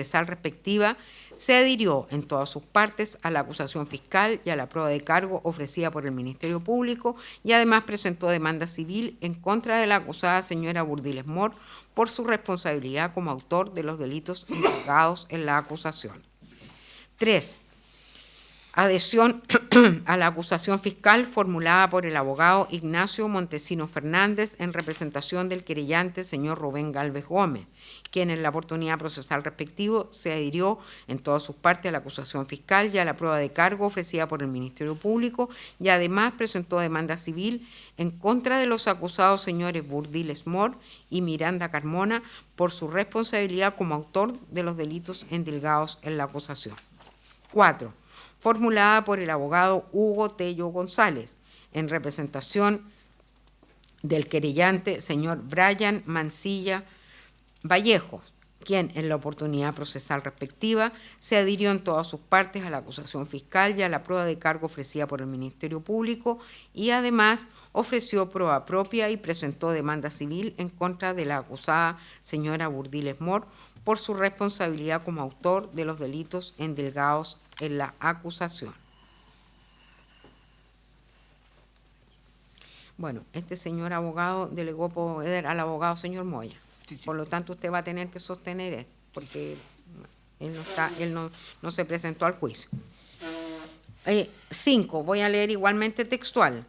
procesal respectiva, se adhirió en todas sus partes a la acusación fiscal y a la prueba de cargo ofrecida por el Ministerio Público y además presentó demanda civil en contra de la acusada señora Burdiles Mor por su responsabilidad como autor de los delitos implicados en la acusación. 3. Adhesión a la acusación fiscal formulada por el abogado Ignacio Montesinos Fernández en representación del querellante señor Rubén Gálvez Gómez, quien en la oportunidad procesal respectivo se adhirió en todas sus partes a la acusación fiscal y a la prueba de cargo ofrecida por el Ministerio Público y además presentó demanda civil en contra de los acusados señores Burdiles Mor y Miranda Carmona por su responsabilidad como autor de los delitos endilgados en la acusación. 4. Formulada por el abogado Hugo Tello González, en representación del querellante señor Brian Mancilla Vallejos, quien en la oportunidad procesal respectiva se adhirió en todas sus partes a la acusación fiscal y a la prueba de cargo ofrecida por el Ministerio Público y además ofreció prueba propia y presentó demanda civil en contra de la acusada señora Burdiles Mor por su responsabilidad como autor de los delitos endilgados en la acusación. Bueno, este señor abogado delegó poder al abogado señor Moya. Por lo tanto, usted va a tener que sostener esto, porque él no se presentó al juicio. 5. Voy a leer igualmente textual.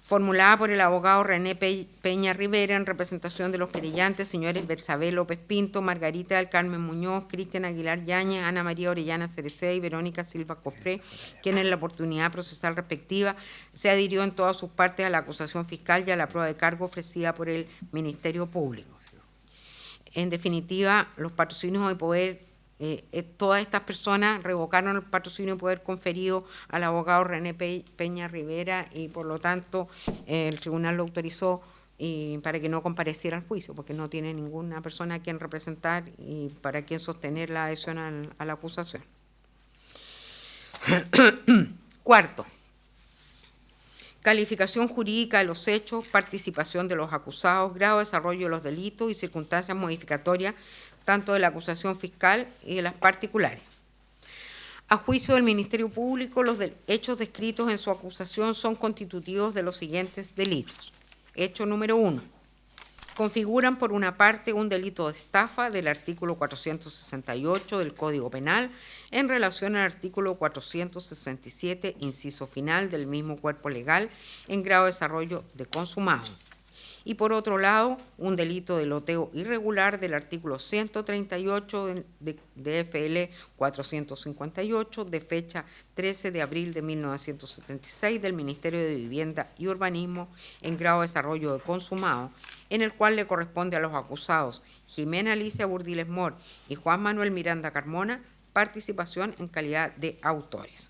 Formulada por el abogado René Peña Rivera en representación de los querellantes señores Betsabe López Pinto, Margarita del Carmen Muñoz, Cristian Aguilar Yáñez, Ana María Orellana Cereceda y Verónica Silva Cofré, quien en la oportunidad procesal respectiva se adhirió en todas sus partes a la acusación fiscal y a la prueba de cargo ofrecida por el Ministerio Público. En definitiva, los patrocinios de poder, todas estas personas revocaron el patrocinio de poder conferido al abogado René Peña Rivera y por lo tanto el tribunal lo autorizó para que no compareciera al juicio, porque no tiene ninguna persona a quien representar y para quien sostener la adhesión a la acusación. 4. Calificación jurídica de los hechos, participación de los acusados, grado de desarrollo de los delitos y circunstancias modificatorias tanto de la acusación fiscal y de las particulares. A juicio del Ministerio Público, los hechos descritos en su acusación son constitutivos de los siguientes delitos. Hecho número 1. Configuran por una parte un delito de estafa del artículo 468 del Código Penal en relación al artículo 467, inciso final del mismo cuerpo legal en grado de desarrollo de consumado. Y por otro lado, un delito de loteo irregular del artículo 138 de FL 458 de fecha 13 de abril de 1976 del Ministerio de Vivienda y Urbanismo en grado de desarrollo de consumado, en el cual le corresponde a los acusados Jimena Alicia Burdiles Mor y Juan Manuel Miranda Carmona participación en calidad de autores.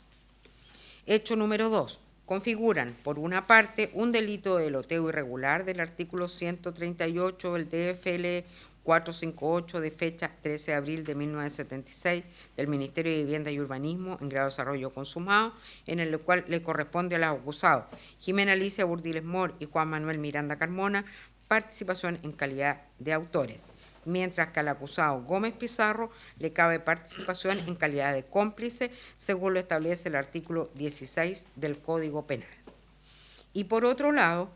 Hecho número 2. Configuran, por una parte, un delito de loteo irregular del artículo 138 del DFL 458 de fecha 13 de abril de 1976 del Ministerio de Vivienda y Urbanismo en grado de desarrollo consumado, en el cual le corresponde a los acusados Jimena Alicia Burdiles Mor y Juan Manuel Miranda Carmona participación en calidad de autores, mientras que al acusado Gómez Pizarro le cabe participación en calidad de cómplice, según lo establece el artículo 16 del Código Penal. Y por otro lado,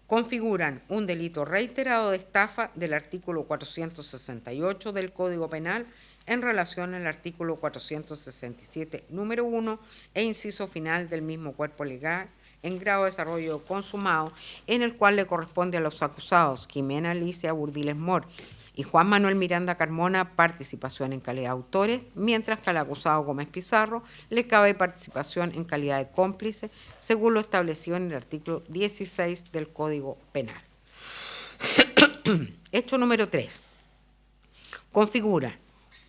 configuran un delito reiterado de estafa del artículo 468 del Código Penal en relación al artículo 467, número 1, e inciso final del mismo cuerpo legal, en grado de desarrollo consumado, en el cual le corresponde a los acusados Jimena Alicia Burdiles Mor y Juan Manuel Miranda Carmona participación en calidad de autores, mientras que al acusado Gómez Pizarro le cabe participación en calidad de cómplice, según lo establecido en el artículo 16 del Código Penal. Hecho número 3. Configura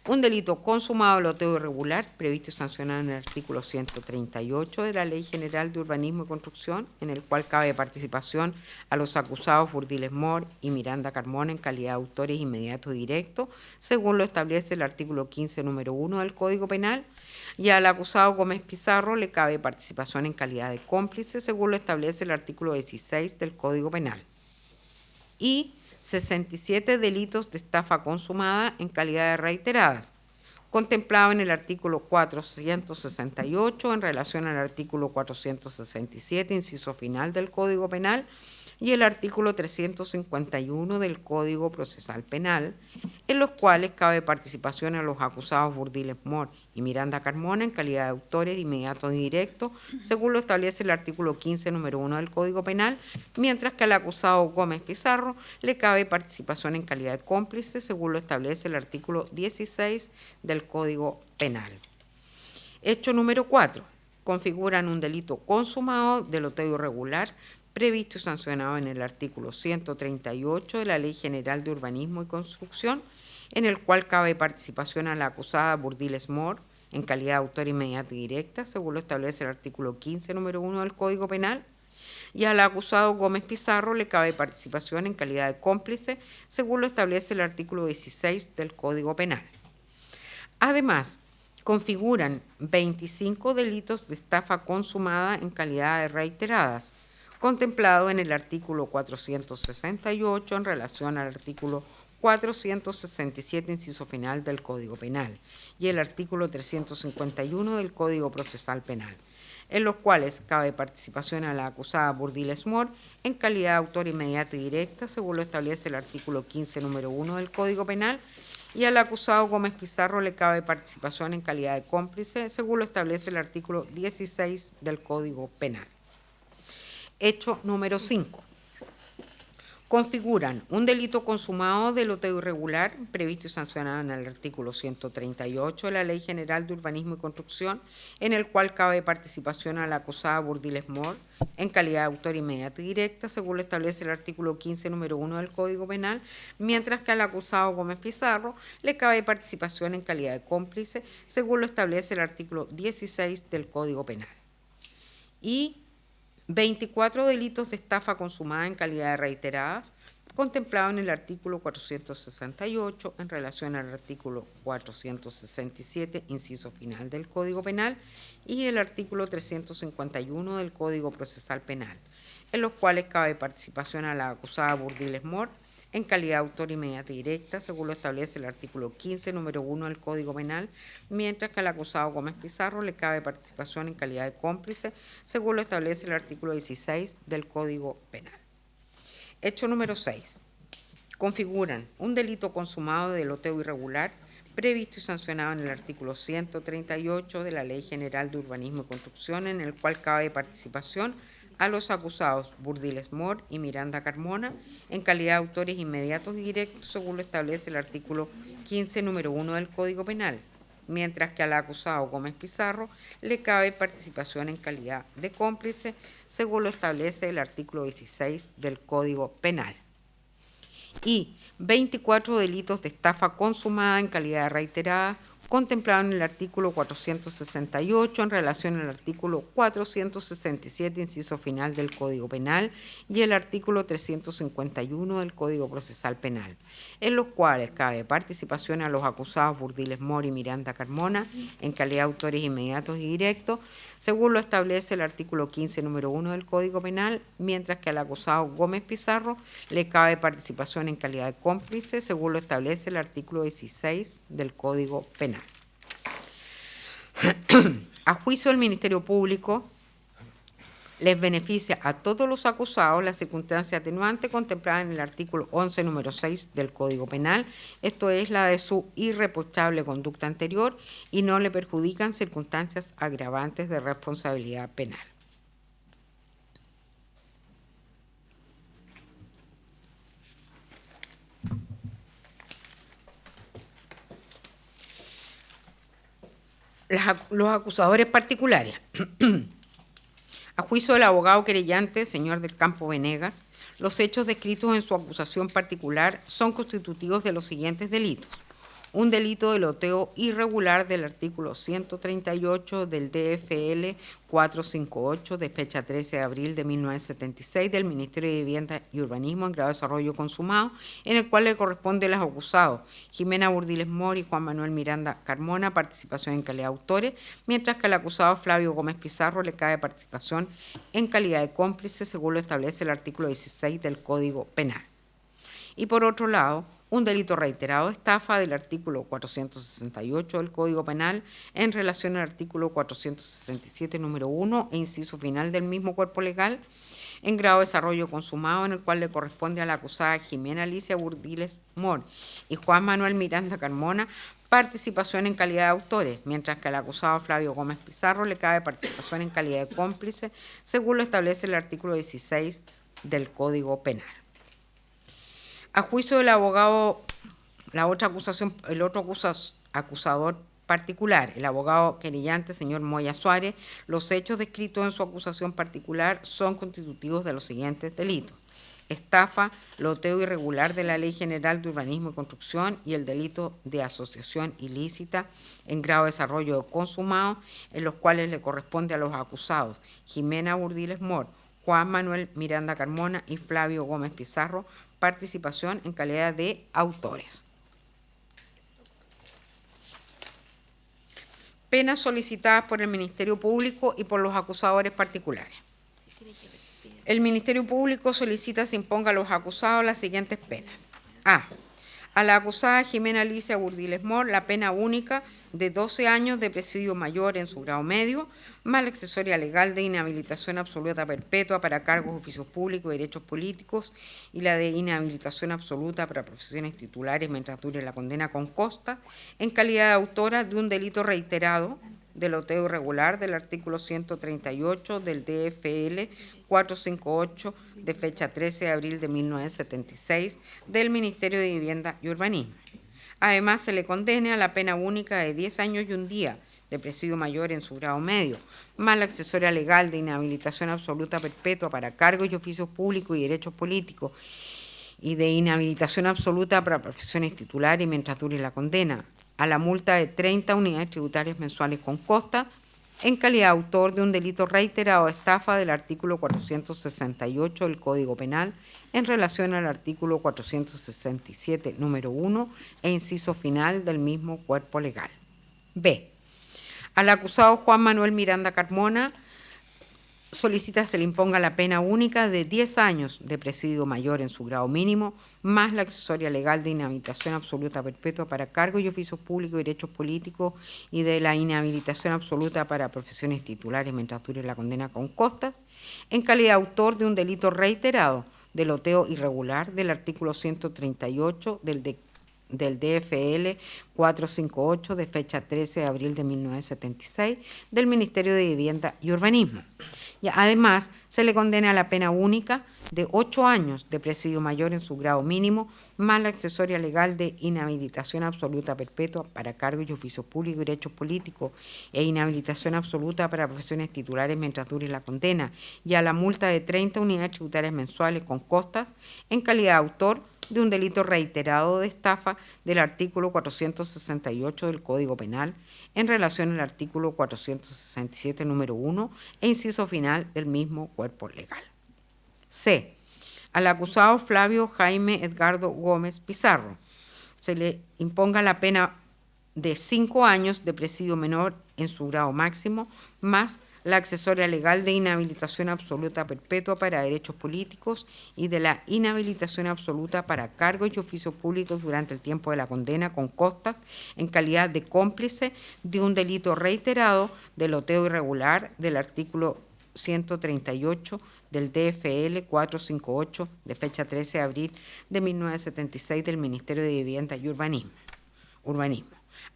un delito consumado de loteo irregular previsto y sancionado en el artículo 138 de la Ley General de Urbanismo y Construcción, en el cual cabe participación a los acusados Burdiles Mor y Miranda Carmona en calidad de autores inmediatos y directos, según lo establece el artículo 15, número 1 del Código Penal, y al acusado Gómez Pizarro le cabe participación en calidad de cómplice, según lo establece el artículo 16 del Código Penal. Y 67 delitos de estafa consumada en calidad de reiteradas, contemplado en el artículo 468 en relación al artículo 467, inciso final del Código Penal, y el artículo 351 del Código Procesal Penal, en los cuales cabe participación a los acusados Burdiles Moore y Miranda Carmona en calidad de autores inmediatos y directos, según lo establece el artículo 15, número 1 del Código Penal, mientras que al acusado Gómez Pizarro le cabe participación en calidad de cómplice, según lo establece el artículo 16 del Código Penal. Hecho número 4. Configuran un delito consumado de loteo irregular previsto y sancionado en el artículo 138 de la Ley General de Urbanismo y Construcción, en el cual cabe participación a la acusada Burdiles Moore en calidad de autor inmediata y directa, según lo establece el artículo 15, número 1 del Código Penal, y al acusado Gómez Pizarro le cabe participación en calidad de cómplice, según lo establece el artículo 16 del Código Penal. Además, configuran 25 delitos de estafa consumada en calidad de reiteradas, contemplado en el artículo 468 en relación al artículo 467, inciso final del Código Penal, y el artículo 351 del Código Procesal Penal, en los cuales cabe participación a la acusada Burdiles Moore en calidad de autor inmediata y directa, según lo establece el artículo 15, número 1 del Código Penal, y al acusado Gómez Pizarro le cabe participación en calidad de cómplice, según lo establece el artículo 16 del Código Penal. Hecho número 5. Configuran un delito consumado de loteo irregular previsto y sancionado en el artículo 138 de la Ley General de Urbanismo y Construcción, en el cual cabe participación a la acusada Burdiles Moore en calidad de autor inmediata y directa, según lo establece el artículo 15, número 1 del Código Penal, mientras que al acusado Gómez Pizarro le cabe participación en calidad de cómplice, según lo establece el artículo 16 del Código Penal. Y 24 delitos de estafa consumada en calidad de reiteradas, contemplado en el artículo 468 en relación al artículo 467, inciso final del Código Penal, y el artículo 351 del Código Procesal Penal, en los cuales cabe participación a la acusada Burdiles Moore en calidad de autor inmediata y directa, según lo establece el artículo 15, número 1 del Código Penal, mientras que al acusado Gómez Pizarro le cabe participación en calidad de cómplice, según lo establece el artículo 16 del Código Penal. Hecho número 6. Configuran un delito consumado de loteo irregular previsto y sancionado en el artículo 138 de la Ley General de Urbanismo y Construcción, en el cual cabe participación a los acusados Burdiles Moore y Miranda Carmona en calidad de autores inmediatos y directos, según lo establece el artículo 15, número 1 del Código Penal, mientras que al acusado Gómez Pizarro le cabe participación en calidad de cómplice, según lo establece el artículo 16 del Código Penal. Y 24 delitos de estafa consumada en calidad de reiterada, contemplado en el artículo 468 en relación al artículo 467, inciso final del Código Penal, y el artículo 351 del Código Procesal Penal, en los cuales cabe participación a los acusados Burdiles Moore y Miranda Carmona en calidad de autores inmediatos y directos, según lo establece el artículo 15, número 1 del Código Penal, mientras que al acusado Gómez Pizarro le cabe participación en calidad de cómplice, según lo establece el artículo 16 del Código Penal. A juicio del Ministerio Público, les beneficia a todos los acusados la circunstancia atenuante contemplada en el artículo 11, número 6 del Código Penal, esto es la de su irreprochable conducta anterior, y no le perjudican circunstancias agravantes de responsabilidad penal. Los acusadores particulares. A juicio del abogado querellante, señor del Campo Venegas, los hechos descritos en su acusación particular son constitutivos de los siguientes delitos. Un delito de loteo irregular del artículo 138 del DFL 458 de fecha 13 de abril de 1976 del Ministerio de Vivienda y Urbanismo en grado de desarrollo consumado, en el cual le corresponde a los acusados Jimena Burdiles Moore y Juan Manuel Miranda Carmona participación en calidad de autores, mientras que al acusado Flavio Gómez Pizarro le cabe participación en calidad de cómplice, según lo establece el artículo 16 del Código Penal. y por otro lado, un delito reiterado de estafa del artículo 468 del Código Penal en relación al artículo 467, número 1 e inciso final del mismo cuerpo legal, en grado de desarrollo consumado, en el cual le corresponde a la acusada Jimena Alicia Burdiles Mor y Juan Manuel Miranda Carmona participación en calidad de autores, mientras que al acusado Flavio Gómez Pizarro le cabe participación en calidad de cómplice, según lo establece el artículo 16 del Código Penal. A juicio del abogado, el otro acusador particular, el abogado querellante, señor Moya Suárez, los hechos descritos en su acusación particular son constitutivos de los siguientes delitos: estafa, loteo irregular de la Ley General de Urbanismo y Construcción y el delito de asociación ilícita en grado de desarrollo consumado, en los cuales le corresponde a los acusados Jimena Burdiles Mor, Juan Manuel Miranda Carmona y Flavio Gómez Pizarro participación en calidad de autores. Penas solicitadas por el Ministerio Público y por los acusadores particulares. El Ministerio Público solicita se imponga a los acusados las siguientes penas. A la acusada Jimena Alicia Burdiles Mor la pena única de 12 años de presidio mayor en su grado medio, más la accesoria legal de inhabilitación absoluta perpetua para cargos, oficios públicos y derechos políticos y la de inhabilitación absoluta para profesiones titulares mientras dure la condena con costa, en calidad de autora de un delito reiterado de loteo irregular del artículo 138 del DFL 458 de fecha 13 de abril de 1976 del Ministerio de Vivienda y Urbanismo. Además, se le condene a la pena única de 10 años y un día de presidio mayor en su grado medio, más la accesoria legal de inhabilitación absoluta perpetua para cargos y oficios públicos y derechos políticos y de inhabilitación absoluta para profesiones titulares mientras dure la condena, a la multa de 30 unidades tributarias mensuales con costa, en calidad de autor de un delito reiterado de estafa del artículo 468 del Código Penal en relación al artículo 467, número 1 e inciso final del mismo cuerpo legal. B. Al acusado Juan Manuel Miranda Carmona solicita se le imponga la pena única de 10 años de presidio mayor en su grado mínimo, más la accesoria legal de inhabilitación absoluta perpetua para cargos y oficios públicos y derechos políticos y de la inhabilitación absoluta para profesiones titulares mientras dure la condena con costas, en calidad de autor de un delito reiterado de loteo irregular del artículo 138 del DFL 458 de fecha 13 de abril de 1976 del Ministerio de Vivienda y Urbanismo. Y además, se le condena a la pena única de 8 años de presidio mayor en su grado mínimo, más la accesoria legal de inhabilitación absoluta perpetua para cargos y oficios públicos y derechos políticos e inhabilitación absoluta para profesiones titulares mientras dure la condena, y a la multa de 30 unidades tributarias mensuales con costas, en calidad de autor de un delito reiterado de estafa del artículo 468 del Código Penal en relación al artículo 467, número 1 e inciso final del mismo cuerpo legal. C. Al acusado Flavio Jaime Edgardo Gómez Pizarro se le imponga la pena de 5 años de presidio menor en su grado máximo, más la accesoria legal de inhabilitación absoluta perpetua para derechos políticos y de la inhabilitación absoluta para cargos y oficios públicos durante el tiempo de la condena con costas en calidad de cómplice de un delito reiterado de loteo irregular del artículo 138 del DFL 458 de fecha 13 de abril de 1976 del Ministerio de Vivienda y Urbanismo.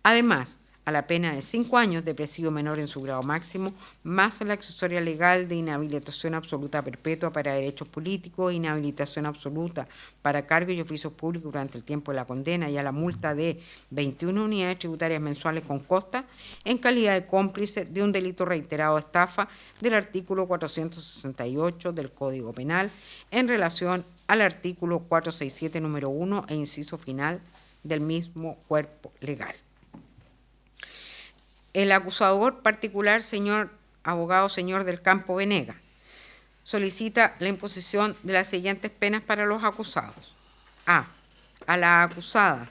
Además, a la pena de 5 años de presidio menor en su grado máximo, más la accesoria legal de inhabilitación absoluta perpetua para derechos políticos, inhabilitación absoluta para cargos y oficios públicos durante el tiempo de la condena y a la multa de 21 unidades tributarias mensuales con costa, en calidad de cómplice de un delito reiterado de estafa del artículo 468 del Código Penal en relación al artículo 467, número 1 e inciso final del mismo cuerpo legal. El acusador particular, abogado señor del Campo Venega, solicita la imposición de las siguientes penas para los acusados. A la acusada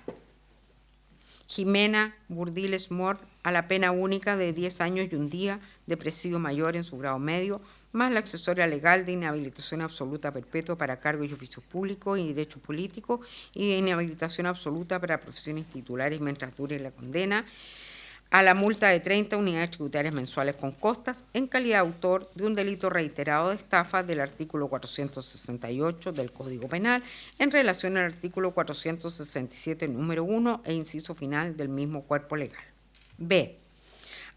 Jimena Burdiles Mor a la pena única de 10 años y un día de presidio mayor en su grado medio, más la accesoria legal de inhabilitación absoluta perpetua para cargos y oficios públicos y derechos políticos y de inhabilitación absoluta para profesiones titulares mientras dure la condena, a la multa de 30 unidades tributarias mensuales con costas en calidad de autor de un delito reiterado de estafa del artículo 468 del Código Penal en relación al artículo 467, número 1 e inciso final del mismo cuerpo legal. B.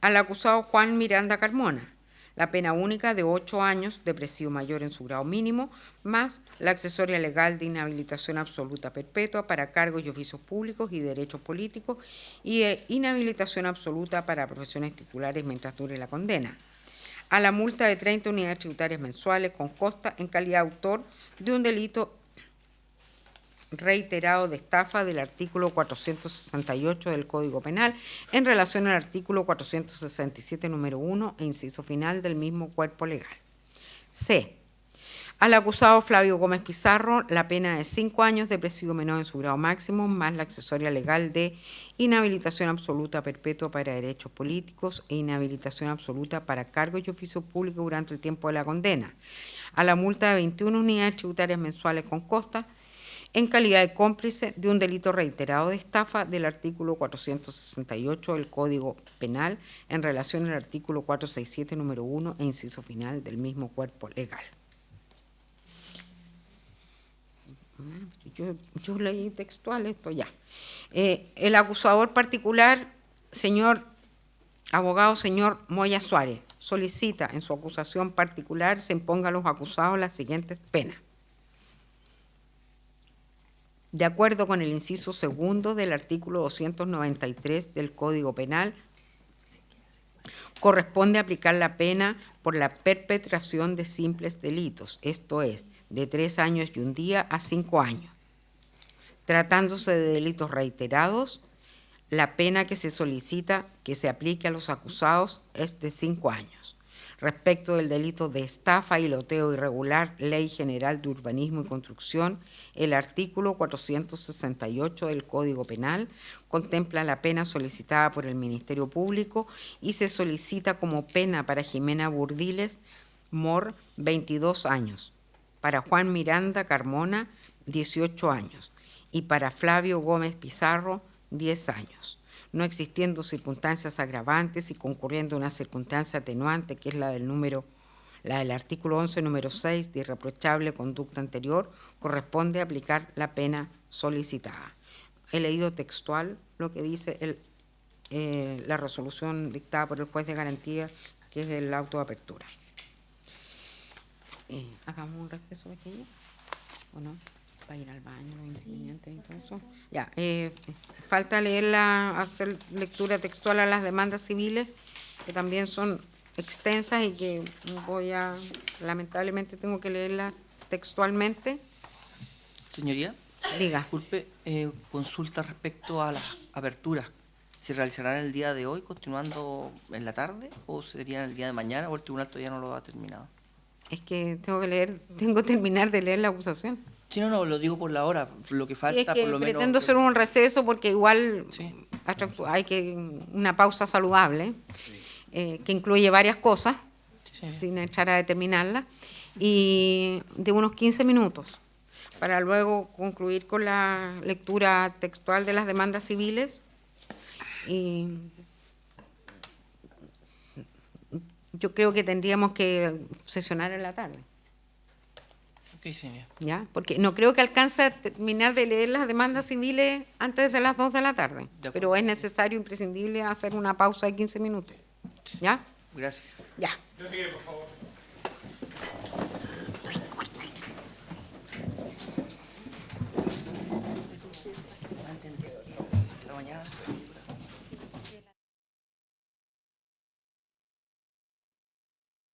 Al acusado Juan Miranda Carmona, la pena única de 8 años de presidio mayor en su grado mínimo, más la accesoria legal de inhabilitación absoluta perpetua para cargos y oficios públicos y derechos políticos y de inhabilitación absoluta para profesiones titulares mientras dure la condena, a la multa de 30 unidades tributarias mensuales con costa en calidad de autor de un delito reiterado de estafa del artículo 468 del Código Penal en relación al artículo 467, número 1 e inciso final del mismo cuerpo legal. C. Al acusado Flavio Gómez Pizarro, la pena de 5 años de presidio menor en su grado máximo, más la accesoria legal de inhabilitación absoluta perpetua para derechos políticos e inhabilitación absoluta para cargos y oficios públicos durante el tiempo de la condena, a la multa de 21 unidades tributarias mensuales con costas en calidad de cómplice de un delito reiterado de estafa del artículo 468 del Código Penal en relación al artículo 467, número 1 e inciso final del mismo cuerpo legal. Yo leí textual esto ya. El acusador particular, abogado señor Moya Suárez, solicita en su acusación particular se imponga a los acusados las siguientes penas. De acuerdo con el inciso segundo del artículo 293 del Código Penal, corresponde aplicar la pena por la perpetración de simples delitos, esto es, de 3 años y 1 día a 5 años. Tratándose de delitos reiterados, la pena que se solicita que se aplique a los acusados es de 5 años. Respecto del delito de estafa y loteo irregular, Ley General de Urbanismo y Construcción, el artículo 468 del Código Penal contempla la pena solicitada por el Ministerio Público y se solicita como pena para Jimena Burdiles Mor 22 años, para Juan Miranda Carmona 18 años y para Flavio Gómez Pizarro 10 años. No existiendo circunstancias agravantes y concurriendo una circunstancia atenuante, que es la del artículo 11, número 6, de irreprochable conducta anterior, corresponde aplicar la pena solicitada. He leído textual lo que dice la resolución dictada por el juez de garantía, que es el auto de apertura. ¿Hagamos un receso pequeño o no? Para ir al baño, los inconvenientes y todo eso. Ya, falta hacer lectura textual a las demandas civiles, que también son extensas y que lamentablemente tengo que leerlas textualmente. Señoría, Diga. Disculpe, consulta respecto a las aperturas. ¿Se realizarán el día de hoy, continuando en la tarde, o serían el día de mañana, o el tribunal todavía no lo ha terminado? Es que tengo que terminar de leer la acusación. Sí, no, lo digo por la hora, lo que falta, Sí, es que por lo menos. pretendo hacer un receso porque igual Sí. hay una pausa saludable, que incluye varias cosas, Sí. sin entrar a determinarla, y de unos 15 minutos, para luego concluir con la lectura textual de las demandas civiles. Y yo creo que tendríamos que sesionar en la tarde. Ok, señoría. ¿Ya? Porque no creo que alcance a terminar de leer las demandas civiles antes de las 2 de la tarde, pero es necesario, imprescindible, hacer una pausa de 15 minutos. ¿Ya? Gracias. Ya. Retire, por favor. La mañana.